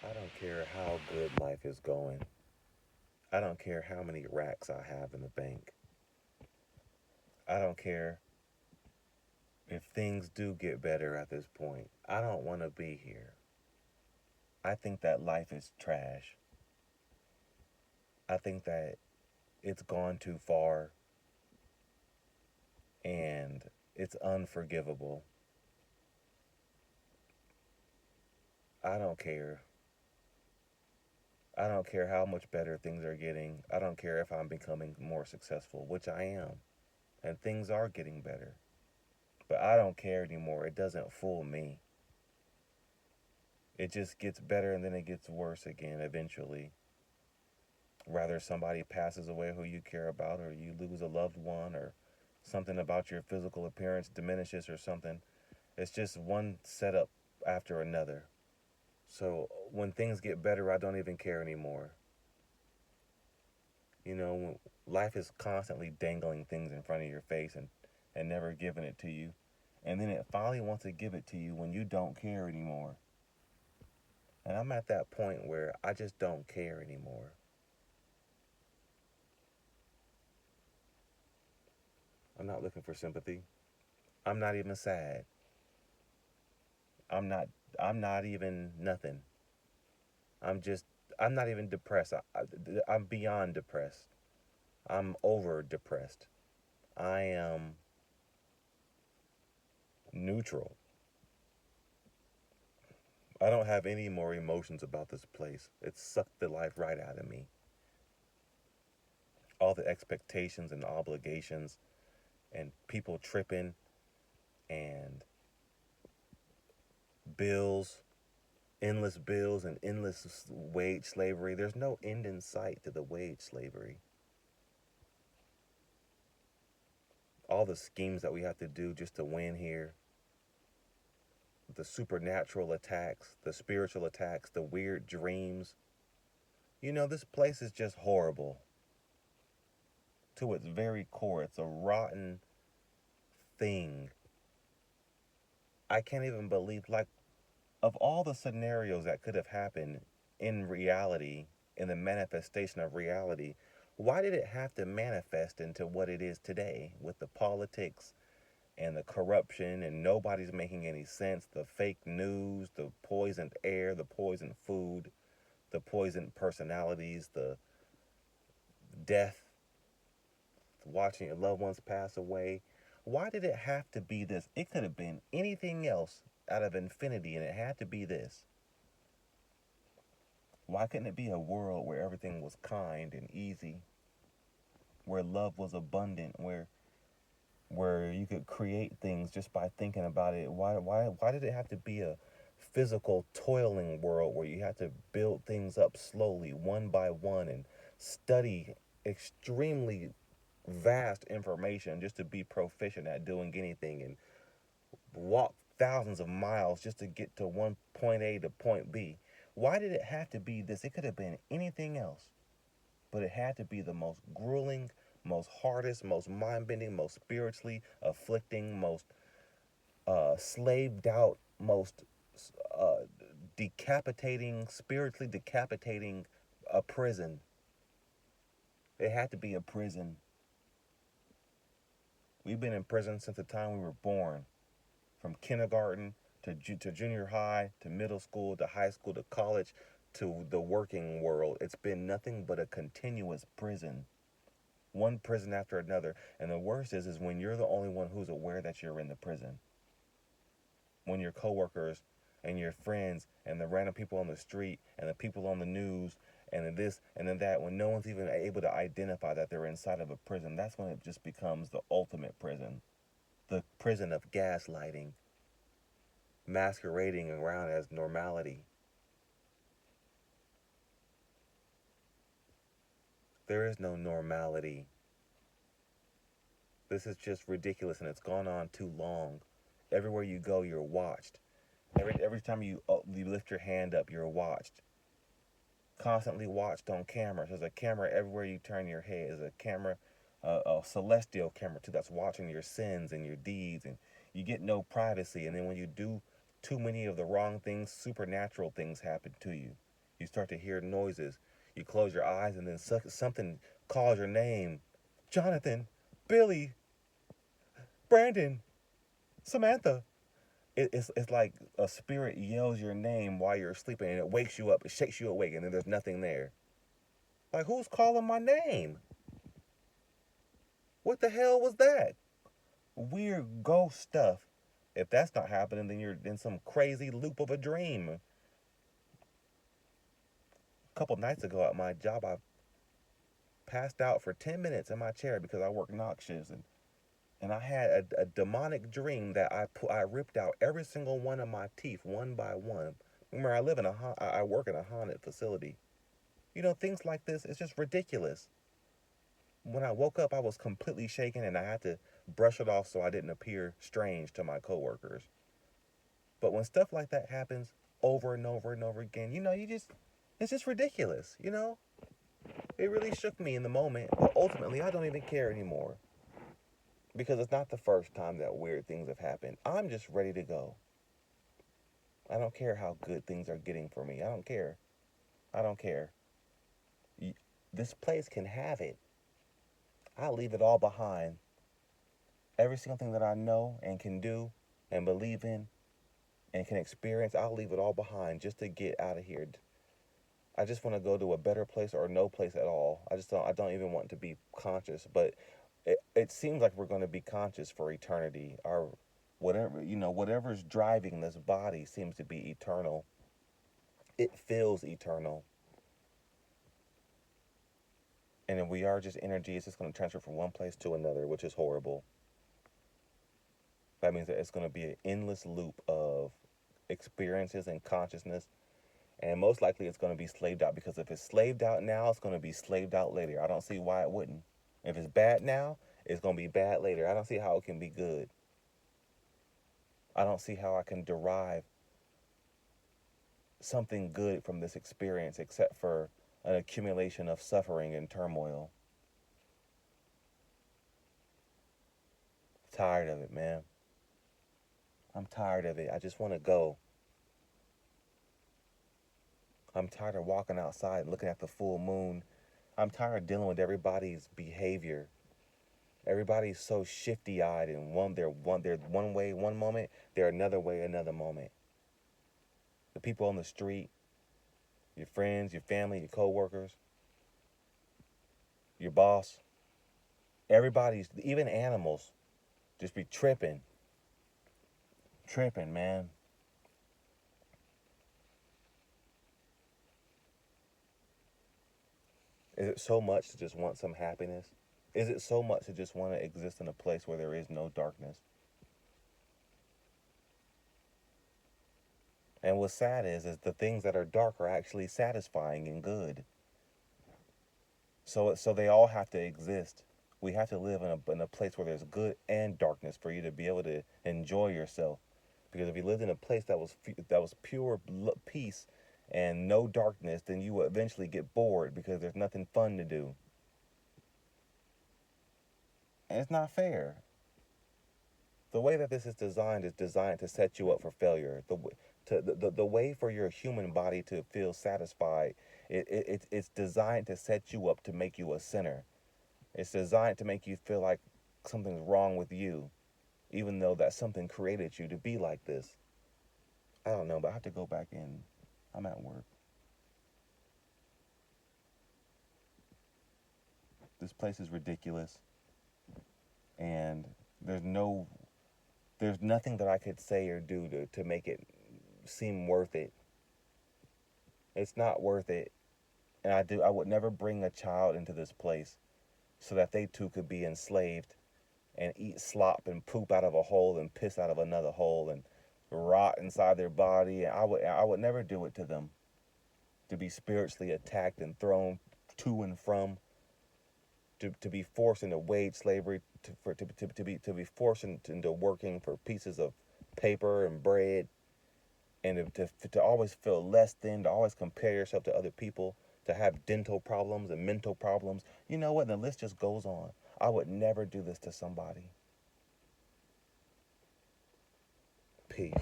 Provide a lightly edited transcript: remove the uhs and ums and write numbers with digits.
I don't care how good life is going. I don't care how many racks I have in the bank. I don't care if things do get better at this point. I don't want to be here. I think that life is trash. I think that it's gone too far and it's unforgivable. I don't care. I don't care how much better things are getting. I don't care if I'm becoming more successful, which I am. And things are getting better. But I don't care anymore. It doesn't fool me. It just gets better and then it gets worse again eventually. Rather somebody passes away who you care about, or you lose a loved one, or something about your physical appearance diminishes or something. It's just one setup after another. So when things get better, I don't even care anymore. You know, life is constantly dangling things in front of your face and never giving it to you. And then it finally wants to give it to you when you don't care anymore. And I'm at that point where I just don't care anymore. I'm not looking for sympathy. I'm not even sad. I'm not I'm not even nothing. I'm just I'm not even depressed. I'm beyond depressed. I'm over depressed. I am neutral. I don't have any more emotions about this place. It sucked the life right out of me. All the expectations and obligations and people tripping and bills, endless bills and endless wage slavery. There's no end in sight to the wage slavery. All the schemes that we have to do just to win here, the supernatural attacks, the spiritual attacks, the weird dreams. You know, this place is just horrible to its very core. It's a rotten thing. I can't even believe, like, of all the scenarios that could have happened in reality, in the manifestation of reality, why did it have to manifest into what it is today with the politics and the corruption and nobody's making any sense, the fake news, the poisoned air, the poisoned food, the poisoned personalities, the death, watching your loved ones pass away? Why did it have to be this? It could have been anything else out of infinity, and it had to be this. Why couldn't it be a world where everything was kind and easy, where love was abundant, where you could create things just by thinking about it? Why did it have to be a physical toiling world where you have to build things up slowly, one by one, and study extremely vast information just to be proficient at doing anything, and walk thousands of miles just to get to one point A to point B? Why did it have to be this? It could have been anything else, but it had to be the most grueling, most hardest, most mind bending, most spiritually afflicting, most slaved out, most uh, decapitating, spiritually decapitating a prison. It had to be a prison. We've been in prison since the time we were born, from kindergarten to junior high to middle school to high school to college to the working world. It's been nothing but a continuous prison, one prison after another. And the worst is when you're the only one who's aware that you're in the prison. When your coworkers and your friends and the random people on the street and the people on the news and then this and then that, when no one's even able to identify that they're inside of a prison, that's when it just becomes the ultimate prison. The prison of gaslighting, masquerading around as normality. There is no normality. This is just ridiculous and it's gone on too long. Everywhere you go, you're watched. Every time you lift your hand up, you're watched. Constantly watched on cameras. There's a camera everywhere you turn your head. There's a camera, a celestial camera too, that's watching your sins and your deeds, and you get no privacy. And then when you do too many of the wrong things, supernatural things happen to you. You start to hear noises. You close your eyes, and then something calls your name. Jonathan, Billy, Brandon, Samantha. It's like a spirit yells your name while you're sleeping, and it wakes you up. It shakes you awake, and then there's nothing there. Like, who's calling my name? What the hell was that? Weird ghost stuff. If that's not happening, then you're in some crazy loop of a dream. A couple nights ago at my job, I passed out for 10 minutes in my chair because I work knock shifts, and I had a demonic dream that I ripped out every single one of my teeth one by one. Remember, I work in a haunted facility. You know, things like this, it's just ridiculous. When I woke up, I was completely shaken, and I had to brush it off so I didn't appear strange to my coworkers. But when stuff like that happens over and over and over again, it's just ridiculous, you know? It really shook me in the moment, but ultimately, I don't even care anymore. Because it's not the first time that weird things have happened. I'm just ready to go. I don't care how good things are getting for me. I don't care. I don't care. This place can have it. I'll leave it all behind. Every single thing that I know and can do and believe in and can experience, I'll leave it all behind just to get out of here. I just want to go to a better place or no place at all. I don't even want to be conscious, but it seems like we're going to be conscious for eternity. Our whatever's driving this body seems to be eternal. It feels eternal. And if we are just energy, it's just going to transfer from one place to another, which is horrible. That means that it's going to be an endless loop of experiences and consciousness. And most likely it's going to be slaved out, because if it's slaved out now, it's going to be slaved out later. I don't see why it wouldn't. If it's bad now, it's going to be bad later. I don't see how it can be good. I don't see how I can derive something good from this experience except for an accumulation of suffering and turmoil. Tired of it, man. I'm tired of it. I just want to go. I'm tired of walking outside and looking at the full moon. I'm tired of dealing with everybody's behavior. Everybody's so shifty-eyed, and they're one way one moment, they're another way another moment. The people on the street, your friends, your family, your coworkers, your boss, everybody's, even animals, just be tripping, man. Is it so much to just want some happiness? Is it so much to just want to exist in a place where there is no darkness? And what's sad is the things that are dark are actually satisfying and good. So they all have to exist. We have to live in a place where there's good and darkness for you to be able to enjoy yourself. Because if you lived in a place that was pure peace and no darkness, then you will eventually get bored because there's nothing fun to do. And it's not fair. The way that this is designed to set you up for failure. The way for your human body to feel satisfied, it's designed to set you up to make you a sinner. It's designed to make you feel like something's wrong with you, even though that something created you to be like this. I don't know, but I have to go back in. I'm at work. This place is ridiculous, and there's no, there's nothing that I could say or do to make it seem worth it. It's not worth it, and I would never bring a child into this place so that they too could be enslaved and eat slop and poop out of a hole and piss out of another hole and rot inside their body. And I would never do it to them, to be spiritually attacked and thrown to and from, to be forced into wage slavery, to be forced into working for pieces of paper and bread, and to always feel less than, to always compare yourself to other people, to have dental problems and mental problems. You know what? The list just goes on. I would never do this to somebody. Peace.